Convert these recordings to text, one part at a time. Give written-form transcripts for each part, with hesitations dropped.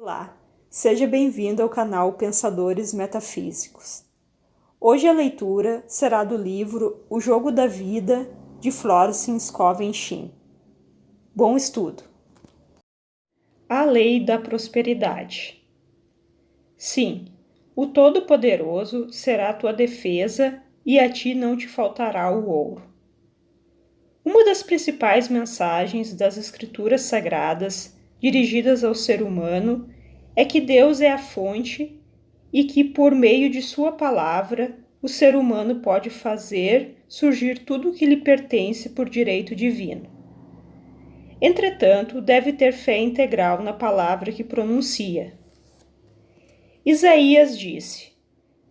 Olá, seja bem-vindo ao canal Pensadores Metafísicos. Hoje a leitura será do livro O Jogo da Vida, de Florence Scoven-Shinn. Bom estudo! A Lei da Prosperidade. Sim, o Todo-Poderoso será a tua defesa e a ti não te faltará o ouro. Uma das principais mensagens das Escrituras Sagradas dirigidas ao ser humano é que Deus é a fonte e que, por meio de sua palavra, o ser humano pode fazer surgir tudo o que lhe pertence por direito divino. Entretanto, deve ter fé integral na palavra que pronuncia. Isaías disse: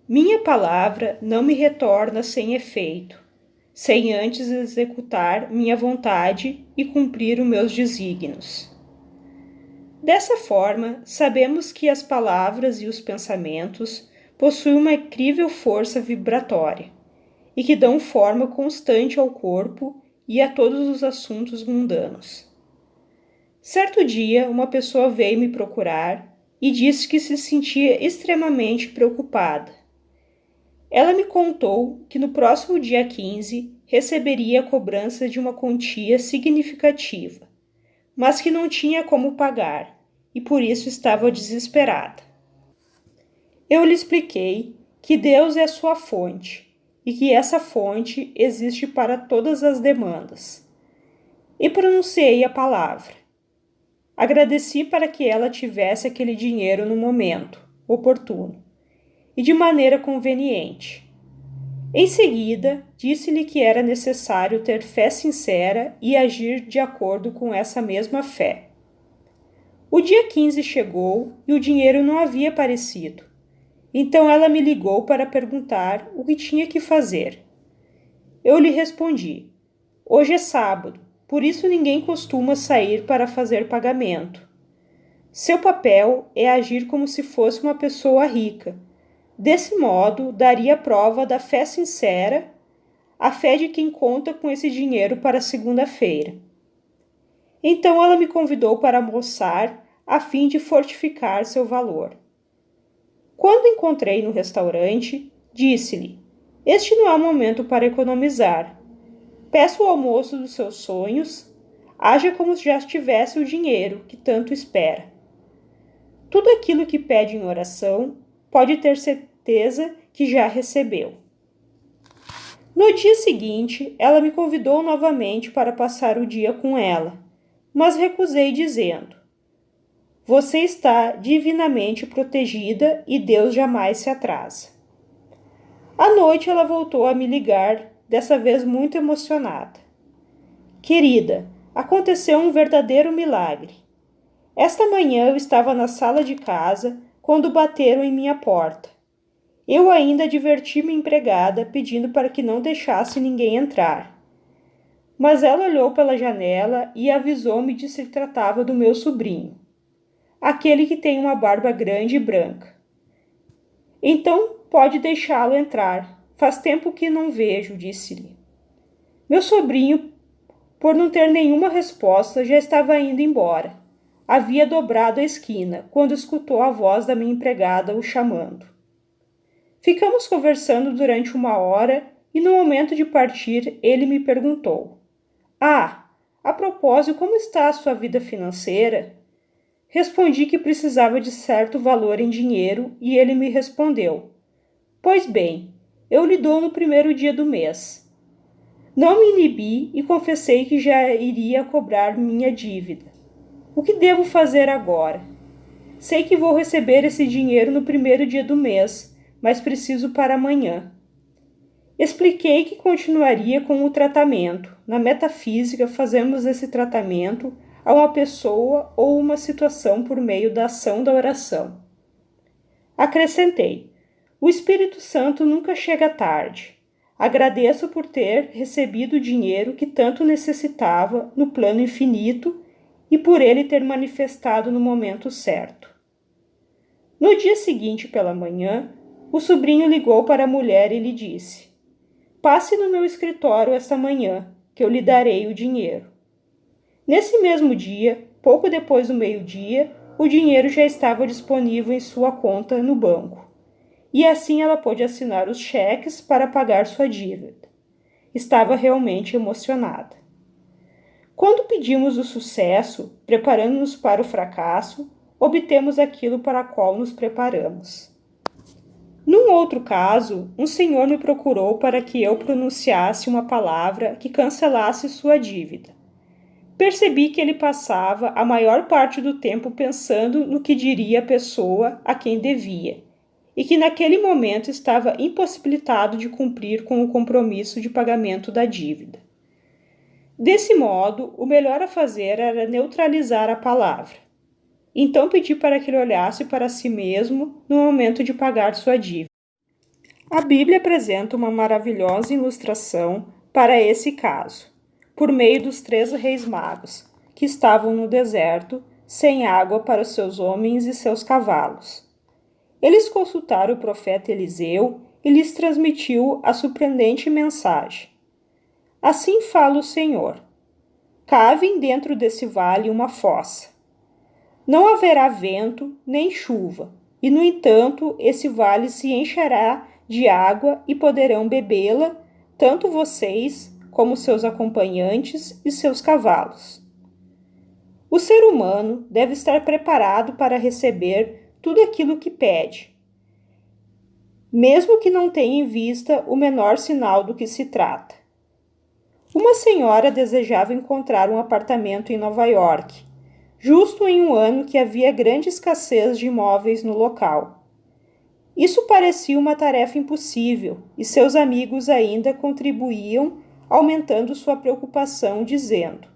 Minha palavra não me retorna sem efeito, sem antes executar minha vontade e cumprir os meus desígnios. Dessa forma, sabemos que as palavras e os pensamentos possuem uma incrível força vibratória e que dão forma constante ao corpo e a todos os assuntos mundanos. Certo dia, uma pessoa veio me procurar e disse que se sentia extremamente preocupada. Ela me contou que no próximo dia 15 receberia a cobrança de uma quantia significativa, mas que não tinha como pagar e por isso estava desesperada. Eu lhe expliquei que Deus é sua fonte e que essa fonte existe para todas as demandas. E pronunciei a palavra. Agradeci para que ela tivesse aquele dinheiro no momento oportuno e de maneira conveniente. Em seguida, disse-lhe que era necessário ter fé sincera e agir de acordo com essa mesma fé. O dia 15 chegou e o dinheiro não havia aparecido. Então ela me ligou para perguntar o que tinha que fazer. Eu lhe respondi: hoje é sábado, por isso ninguém costuma sair para fazer pagamento. Seu papel é agir como se fosse uma pessoa rica. Desse modo, daria prova da fé sincera, a fé de quem conta com esse dinheiro para segunda-feira. Então ela me convidou para almoçar, a fim de fortificar seu valor. Quando encontrei no restaurante, disse-lhe: este não é o momento para economizar. Peça o almoço dos seus sonhos, haja como se já tivesse o dinheiro que tanto espera. Tudo aquilo que pede em oração, pode ter certeza que já recebeu. No dia seguinte, ela me convidou novamente para passar o dia com ela, mas recusei dizendo: você está divinamente protegida e Deus jamais se atrasa. À noite ela voltou a me ligar, dessa vez muito emocionada. Querida, aconteceu um verdadeiro milagre. Esta manhã eu estava na sala de casa quando bateram em minha porta. Eu ainda adverti minha empregada pedindo para que não deixasse ninguém entrar. Mas ela olhou pela janela e avisou-me de que se tratava do meu sobrinho, aquele que tem uma barba grande e branca. Então pode deixá-lo entrar. Faz tempo que não vejo, disse-lhe. Meu sobrinho, por não ter nenhuma resposta, já estava indo embora. Havia dobrado a esquina, quando escutou a voz da minha empregada o chamando. Ficamos conversando durante 1 hora e no momento de partir ele me perguntou: a propósito, como está a sua vida financeira? Respondi que precisava de certo valor em dinheiro e ele me respondeu: pois bem, eu lhe dou no primeiro dia do mês. Não me inibi e confessei que já iria cobrar minha dívida. O que devo fazer agora? Sei que vou receber esse dinheiro no primeiro dia do mês, mas preciso para amanhã. Expliquei que continuaria com o tratamento. Na metafísica, fazemos esse tratamento a uma pessoa ou uma situação por meio da ação da oração. Acrescentei: o Espírito Santo nunca chega tarde. Agradeço por ter recebido o dinheiro que tanto necessitava no plano infinito e por ele ter manifestado no momento certo. No dia seguinte pela manhã, o sobrinho ligou para a mulher e lhe disse: passe no meu escritório esta manhã, que eu lhe darei o dinheiro. Nesse mesmo dia, pouco depois do meio-dia, o dinheiro já estava disponível em sua conta no banco, e assim ela pôde assinar os cheques para pagar sua dívida. Estava realmente emocionada. Quando pedimos o sucesso, preparando-nos para o fracasso, obtemos aquilo para o qual nos preparamos. Num outro caso, um senhor me procurou para que eu pronunciasse uma palavra que cancelasse sua dívida. Percebi que ele passava a maior parte do tempo pensando no que diria a pessoa a quem devia, e que naquele momento estava impossibilitado de cumprir com o compromisso de pagamento da dívida. Desse modo, o melhor a fazer era neutralizar a palavra. Então pedi para que ele olhasse para si mesmo no momento de pagar sua dívida. A Bíblia apresenta uma maravilhosa ilustração para esse caso, por meio dos 3 reis magos, que estavam no deserto, sem água para os seus homens e seus cavalos. Eles consultaram o profeta Eliseu e lhes transmitiu a surpreendente mensagem. Assim fala o Senhor: cavem dentro desse vale uma fossa. Não haverá vento nem chuva, e no entanto esse vale se encherá de água e poderão bebê-la, tanto vocês como seus acompanhantes e seus cavalos. O ser humano deve estar preparado para receber tudo aquilo que pede, mesmo que não tenha em vista o menor sinal do que se trata. Uma senhora desejava encontrar um apartamento em Nova York, justo em um ano que havia grande escassez de imóveis no local. Isso parecia uma tarefa impossível, e seus amigos ainda contribuíam, aumentando sua preocupação, dizendo: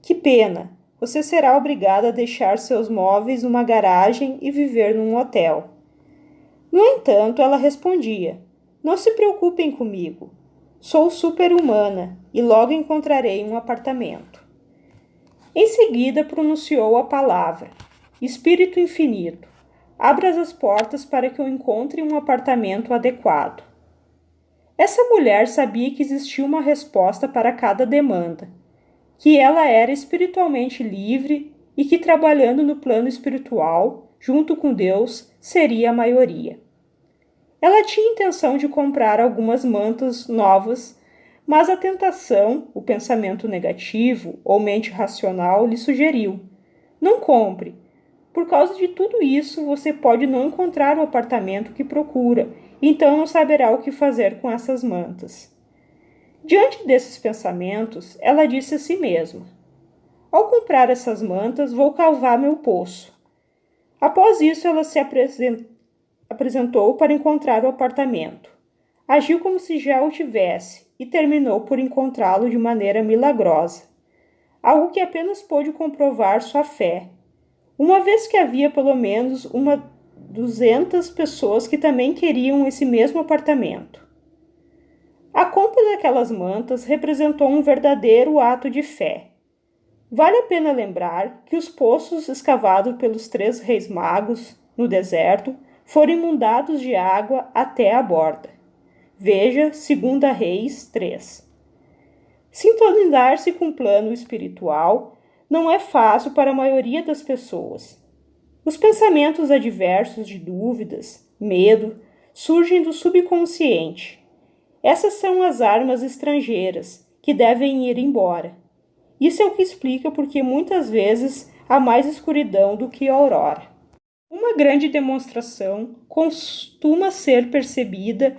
que pena, você será obrigada a deixar seus móveis numa garagem e viver num hotel. No entanto, ela respondia: não se preocupem comigo. Sou super-humana e logo encontrarei um apartamento. Em seguida, pronunciou a palavra: Espírito Infinito, abra as portas para que eu encontre um apartamento adequado. Essa mulher sabia que existia uma resposta para cada demanda, que ela era espiritualmente livre e que trabalhando no plano espiritual, junto com Deus, seria a maioria. Ela tinha intenção de comprar algumas mantas novas, mas a tentação, o pensamento negativo ou mente racional lhe sugeriu: não compre. Por causa de tudo isso, você pode não encontrar o apartamento que procura, então não saberá o que fazer com essas mantas. Diante desses pensamentos, ela disse a si mesma: ao comprar essas mantas, vou cavar meu poço. Após isso, ela se apresentou para encontrar o apartamento. Agiu como se já o tivesse e terminou por encontrá-lo de maneira milagrosa, algo que apenas pôde comprovar sua fé, uma vez que havia pelo menos 200 pessoas que também queriam esse mesmo apartamento. A compra daquelas mantas representou um verdadeiro ato de fé. Vale a pena lembrar que os poços escavados pelos 3 reis magos no deserto foram inundados de água até a borda. Veja 2 Reis 3. Sintonizar-se com o plano espiritual não é fácil para a maioria das pessoas. Os pensamentos adversos de dúvidas, medo, surgem do subconsciente. Essas são as armas estrangeiras que devem ir embora. Isso é o que explica porque muitas vezes há mais escuridão do que aurora. Uma grande demonstração costuma ser percebida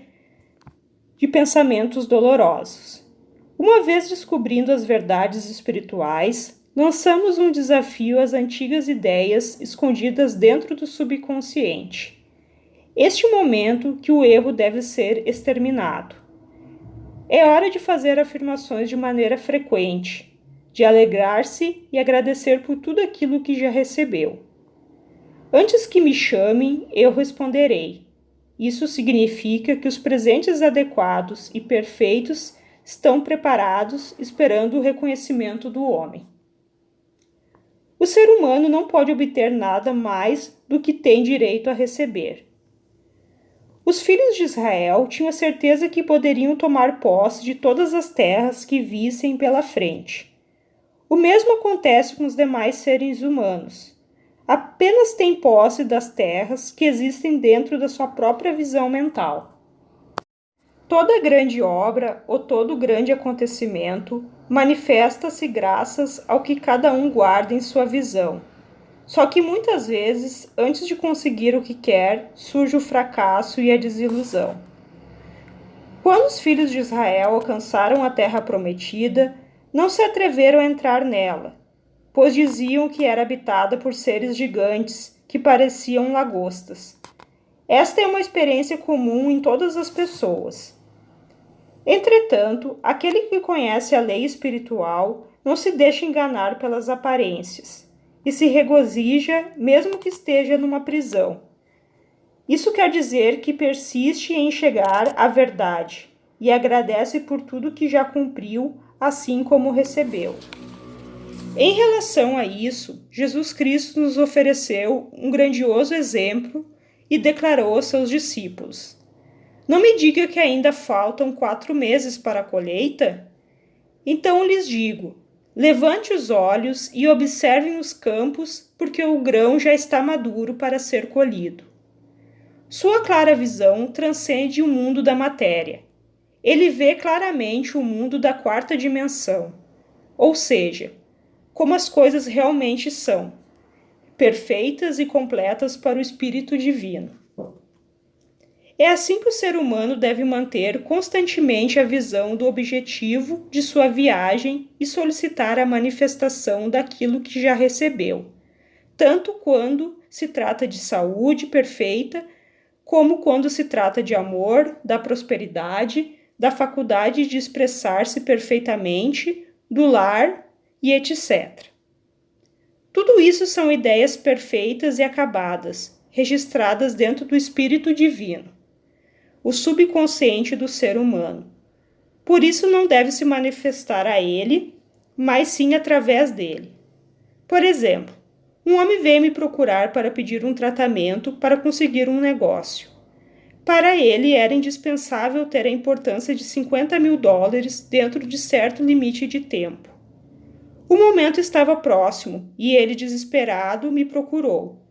de pensamentos dolorosos. Uma vez descobrindo as verdades espirituais, lançamos um desafio às antigas ideias escondidas dentro do subconsciente. Este é o momento que o erro deve ser exterminado. É hora de fazer afirmações de maneira frequente, de alegrar-se e agradecer por tudo aquilo que já recebeu. Antes que me chamem, eu responderei. Isso significa que os presentes adequados e perfeitos estão preparados, esperando o reconhecimento do homem. O ser humano não pode obter nada mais do que tem direito a receber. Os filhos de Israel tinham a certeza que poderiam tomar posse de todas as terras que vissem pela frente. O mesmo acontece com os demais seres humanos. apenas tem posse das terras que existem dentro da sua própria visão mental. Toda grande obra ou todo grande acontecimento manifesta-se graças ao que cada um guarda em sua visão. Só que muitas vezes, antes de conseguir o que quer, surge o fracasso e a desilusão. Quando os filhos de Israel alcançaram a terra prometida, não se atreveram a entrar nela, pois diziam que era habitada por seres gigantes que pareciam lagostas. Esta é uma experiência comum em todas as pessoas. Entretanto, aquele que conhece a lei espiritual não se deixa enganar pelas aparências e se regozija mesmo que esteja numa prisão. Isso quer dizer que persiste em chegar à verdade e agradece por tudo que já cumpriu, assim como recebeu. Em relação a isso, Jesus Cristo nos ofereceu um grandioso exemplo e declarou aos seus discípulos: não me diga que ainda faltam 4 meses para a colheita? Então lhes digo, levante os olhos e observem os campos, porque o grão já está maduro para ser colhido. Sua clara visão transcende o mundo da matéria. Ele vê claramente o mundo da 4ª dimensão, ou seja, como as coisas realmente são, perfeitas e completas para o Espírito Divino. É assim que o ser humano deve manter constantemente a visão do objetivo de sua viagem e solicitar a manifestação daquilo que já recebeu, tanto quando se trata de saúde perfeita, como quando se trata de amor, da prosperidade, da faculdade de expressar-se perfeitamente, do lar e etc. Tudo isso são ideias perfeitas e acabadas, registradas dentro do Espírito Divino, o subconsciente do ser humano. Por isso não deve se manifestar a ele, mas sim através dele. Por exemplo, um homem veio me procurar para pedir um tratamento para conseguir um negócio. Para ele era indispensável ter a importância de $50.000 dentro de certo limite de tempo. O momento estava próximo e ele, desesperado, me procurou.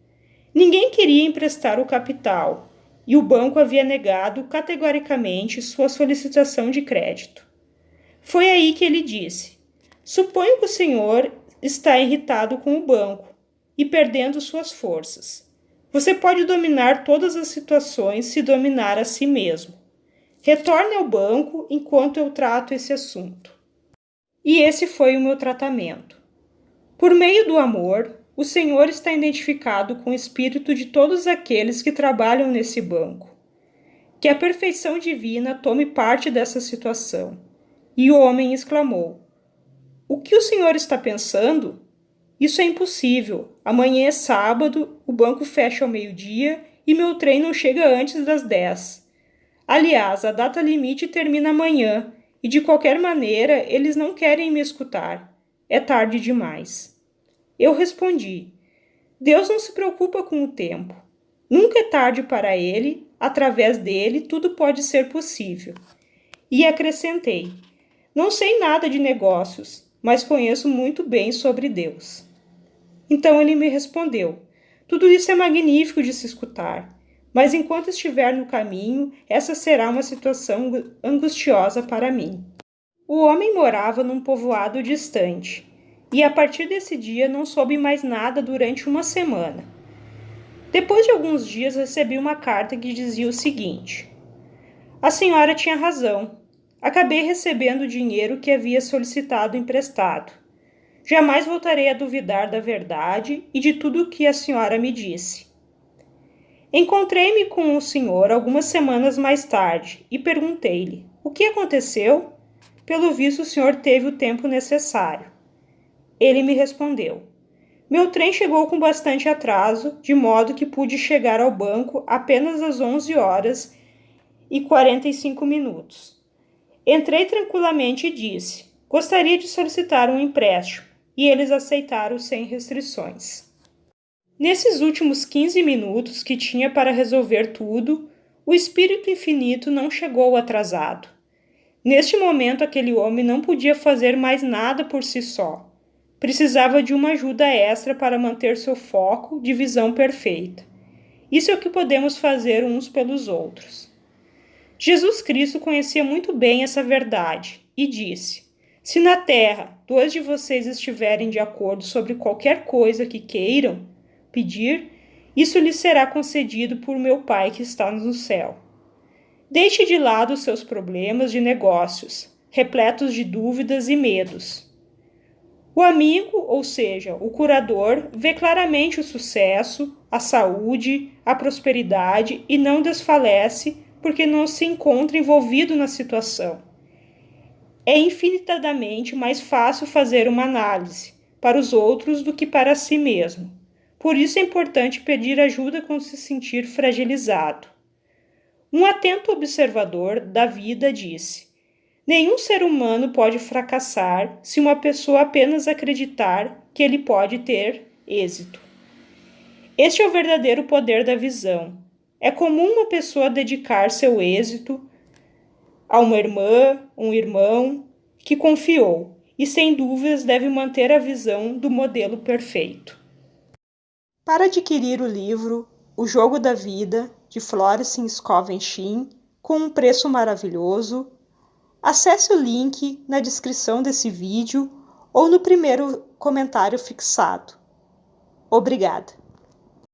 Ninguém queria emprestar o capital e o banco havia negado categoricamente sua solicitação de crédito. Foi aí que ele disse: suponho que o senhor está irritado com o banco e perdendo suas forças. Você pode dominar todas as situações se dominar a si mesmo. Retorne ao banco enquanto eu trato esse assunto. E esse foi o meu tratamento. Por meio do amor, o Senhor está identificado com o espírito de todos aqueles que trabalham nesse banco. Que a perfeição divina tome parte dessa situação. E o homem exclamou: o que o Senhor está pensando? Isso é impossível. Amanhã é sábado, o banco fecha ao meio-dia e meu trem não chega antes das 10. Aliás, a data limite termina amanhã e de qualquer maneira eles não querem me escutar. É tarde demais. Eu respondi: Deus não se preocupa com o tempo. Nunca é tarde para ele, através dele tudo pode ser possível. E acrescentei: não sei nada de negócios, mas conheço muito bem sobre Deus. Então ele me respondeu: tudo isso é magnífico de se escutar, mas enquanto estiver no caminho, essa será uma situação angustiosa para mim. O homem morava num povoado distante, e a partir desse dia não soube mais nada durante uma semana. Depois de alguns dias recebi uma carta que dizia o seguinte: a senhora tinha razão. Acabei recebendo o dinheiro que havia solicitado emprestado. Jamais voltarei a duvidar da verdade e de tudo o que a senhora me disse. Encontrei-me com o senhor algumas semanas mais tarde e perguntei-lhe: o que aconteceu? Pelo visto, o senhor teve o tempo necessário. Ele me respondeu: meu trem chegou com bastante atraso, de modo que pude chegar ao banco apenas às 11h45. Entrei tranquilamente e disse: gostaria de solicitar um empréstimo, e eles aceitaram sem restrições. Nesses últimos 15 minutos que tinha para resolver tudo, o Espírito Infinito não chegou atrasado. Neste momento, aquele homem não podia fazer mais nada por si só. precisava de uma ajuda extra para manter seu foco de visão perfeita. Isso é o que podemos fazer uns pelos outros. Jesus Cristo conhecia muito bem essa verdade e disse: se na terra 2 de vocês estiverem de acordo sobre qualquer coisa que queiram pedir, isso lhes será concedido por meu Pai que está no céu. Deixe de lado os seus problemas de negócios, repletos de dúvidas e medos. O amigo, ou seja, o curador, vê claramente o sucesso, a saúde, a prosperidade e não desfalece porque não se encontra envolvido na situação. É infinitamente mais fácil fazer uma análise para os outros do que para si mesmo. Por isso é importante pedir ajuda quando se sentir fragilizado. Um atento observador da vida disse: nenhum ser humano pode fracassar se uma pessoa apenas acreditar que ele pode ter êxito. Este é o verdadeiro poder da visão. É comum uma pessoa dedicar seu êxito a uma irmã, um irmão que confiou e, sem dúvidas, deve manter a visão do modelo perfeito. Para adquirir o livro O Jogo da Vida, de Florence Scoven-Shinn, com um preço maravilhoso, acesse o link na descrição desse vídeo ou no primeiro comentário fixado. Obrigada!